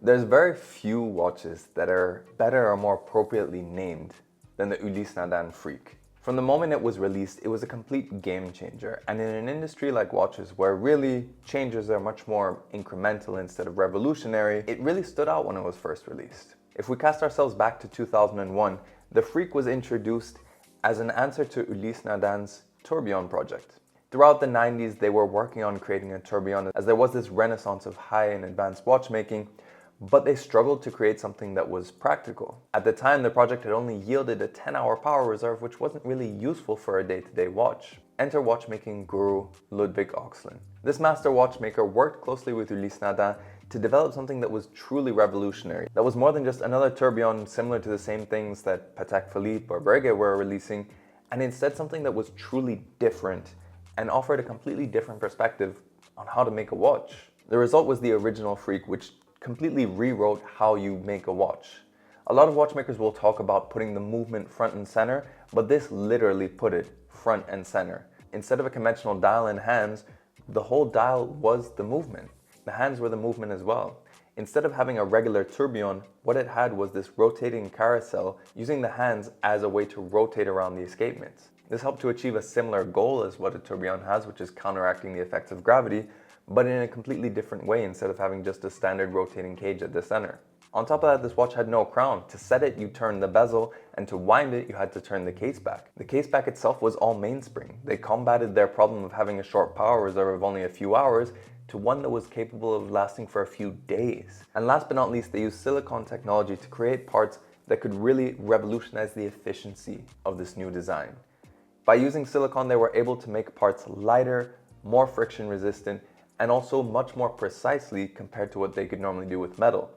There's very few watches that are better or more appropriately named than the Ulysse Nardin Freak. From the moment it was released, it was a complete game changer, and in an industry like watches where really changes are much more incremental instead of revolutionary, it really stood out when it was first released. If we cast ourselves back to 2001, the Freak was introduced as an answer to Ulysse Nardin's tourbillon project. Throughout the 90s, they were working on creating a tourbillon as there was this renaissance of high and advanced watchmaking, but they struggled to create something that was practical. At the time, the project had only yielded a 10-hour power reserve, which wasn't really useful for a day-to-day watch. Enter watchmaking guru Ludwig Oxlin. This master watchmaker worked closely with Ulysse Nardin to develop something that was truly revolutionary, that was more than just another tourbillon similar to the same things that Patek Philippe or Breguet were releasing, and instead something that was truly different and offered a completely different perspective on how to make a watch. The result was the original Freak, which completely rewrote how you make a watch. A lot of watchmakers will talk about putting the movement front and center, but this literally put it front and center. Instead of a conventional dial and hands, the whole dial was the movement. The hands were the movement as well. Instead of having a regular tourbillon, what it had was this rotating carousel using the hands as a way to rotate around the escapements. This helped to achieve a similar goal as what a tourbillon has, which is counteracting the effects of gravity, but in a completely different way instead of having just a standard rotating cage at the center. On top of that, this watch had no crown. To set it, you turned the bezel, and to wind it, you had to turn the case back. The case back itself was all mainspring. They combated their problem of having a short power reserve of only a few hours to one that was capable of lasting for a few days. And last but not least, they used silicone technology to create parts that could really revolutionize the efficiency of this new design. By using silicone, they were able to make parts lighter, more friction resistant, and also much more precisely compared to what they could normally do with metal.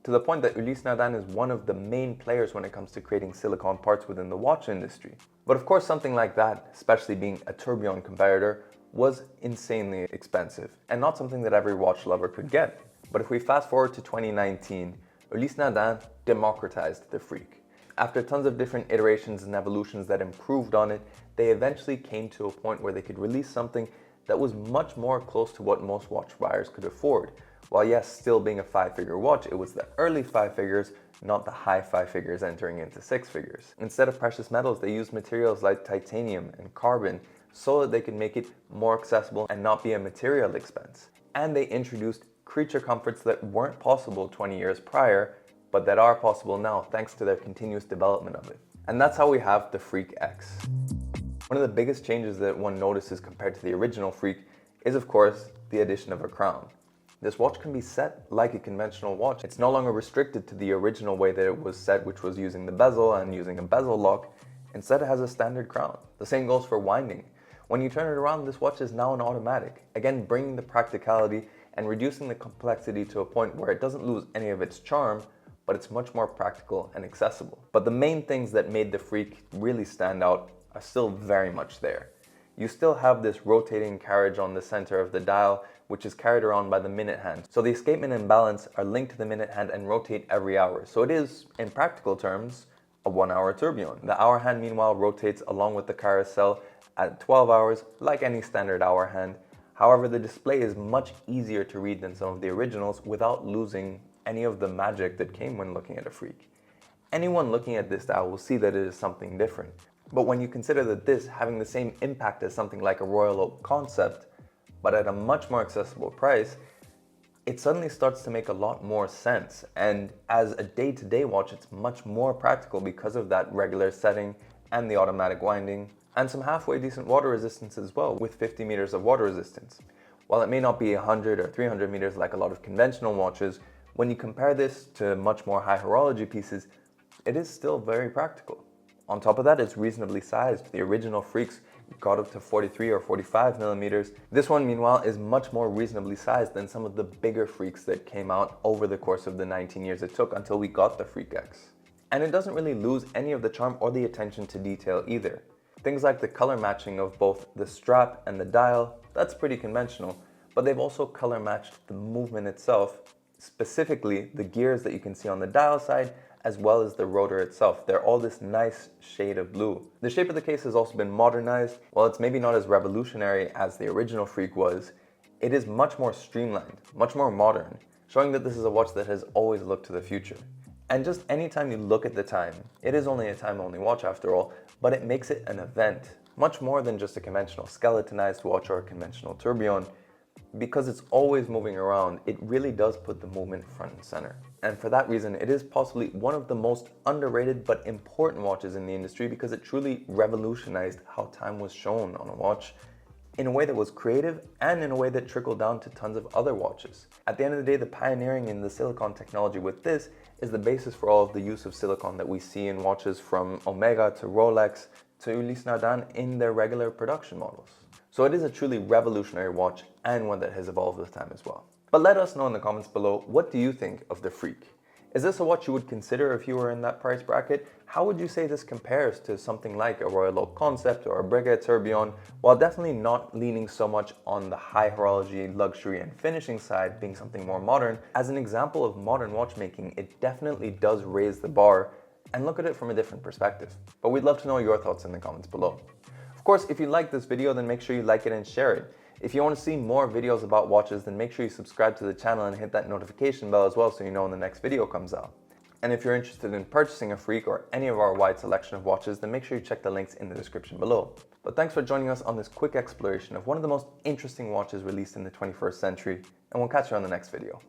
To the point that Ulysse Nardin is one of the main players when it comes to creating silicone parts within the watch industry. But of course, something like that, especially being a tourbillon competitor, was insanely expensive and not something that every watch lover could get. But if we fast forward to 2019, Ulysse Nardin democratized the Freak. After tons of different iterations and evolutions that improved on it, they eventually came to a point where they could release something that was much more close to what most watch buyers could afford. While yes, still being a 5-figure watch, it was the early 5 figures, not the high 5 figures entering into 6 figures. Instead of precious metals, they used materials like titanium and carbon so that they could make it more accessible and not be a material expense. And they introduced creature comforts that weren't possible 20 years prior, but that are possible now thanks to their continuous development of it. And that's how we have the Freak X. One of the biggest changes that one notices compared to the original Freak is, of course, the addition of a crown. This watch can be set like a conventional watch. It's no longer restricted to the original way that it was set, which was using the bezel and using a bezel lock. Instead, it has a standard crown. The same goes for winding. When you turn it around, this watch is now an automatic. Again, bringing the practicality and reducing the complexity to a point where it doesn't lose any of its charm, but it's much more practical and accessible. But the main things that made the Freak really stand out are still very much there. You still have this rotating carriage on the center of the dial, which is carried around by the minute hand. So the escapement and balance are linked to the minute hand and rotate every hour. So it is, in practical terms, a 1-hour tourbillon. The hour hand, meanwhile, rotates along with the carousel at 12 hours, like any standard hour hand. However, the display is much easier to read than some of the originals without losing any of the magic that came when looking at a Freak. Anyone looking at this dial will see that it is something different. But when you consider that this having the same impact as something like a Royal Oak Concept, but at a much more accessible price, it suddenly starts to make a lot more sense. And as a day-to-day watch, it's much more practical because of that regular setting and the automatic winding, and some halfway decent water resistance as well, with 50 meters of water resistance. While it may not be 100 or 300 meters like a lot of conventional watches, when you compare this to much more high horology pieces, it is still very practical. On top of that, it's reasonably sized. The original Freaks got up to 43 or 45 millimeters. This one, meanwhile, is much more reasonably sized than some of the bigger Freaks that came out over the course of the 19 years it took until we got the Freak X. And it doesn't really lose any of the charm or the attention to detail either. Things like the color matching of both the strap and the dial, that's pretty conventional, but they've also color matched the movement itself, specifically the gears that you can see on the dial side, as well as the rotor itself. They're all this nice shade of blue. The shape of the case has also been modernized. While it's maybe not as revolutionary as the original Freak was, it is much more streamlined, much more modern, showing that this is a watch that has always looked to the future. And just anytime you look at the time, it is only a time-only watch after all, but it makes it an event, much more than just a conventional skeletonized watch or a conventional tourbillon. Because it's always moving around, it really does put the movement front and center. And for that reason, it is possibly one of the most underrated but important watches in the industry because it truly revolutionized how time was shown on a watch in a way that was creative and in a way that trickled down to tons of other watches. At the end of the day, the pioneering in the silicon technology with this is the basis for all of the use of silicon that we see in watches from Omega to Rolex to Ulysse Nardin in their regular production models. So it is a truly revolutionary watch and one that has evolved with time as well. But let us know in the comments below, what do you think of the Freak? Is this a watch you would consider if you were in that price bracket? How would you say this compares to something like a Royal Oak Concept or a Breguet Tourbillon, while definitely not leaning so much on the high horology, luxury and finishing side, being something more modern? As an example of modern watchmaking, it definitely does raise the bar and look at it from a different perspective. But we'd love to know your thoughts in the comments below. Of course, if you like this video, then make sure you like it and share it. If you want to see more videos about watches, then make sure you subscribe to the channel and hit that notification bell as well so you know when the next video comes out. And if you're interested in purchasing a Freak or any of our wide selection of watches, then make sure you check the links in the description below. But thanks for joining us on this quick exploration of one of the most interesting watches released in the 21st century, and we'll catch you on the next video.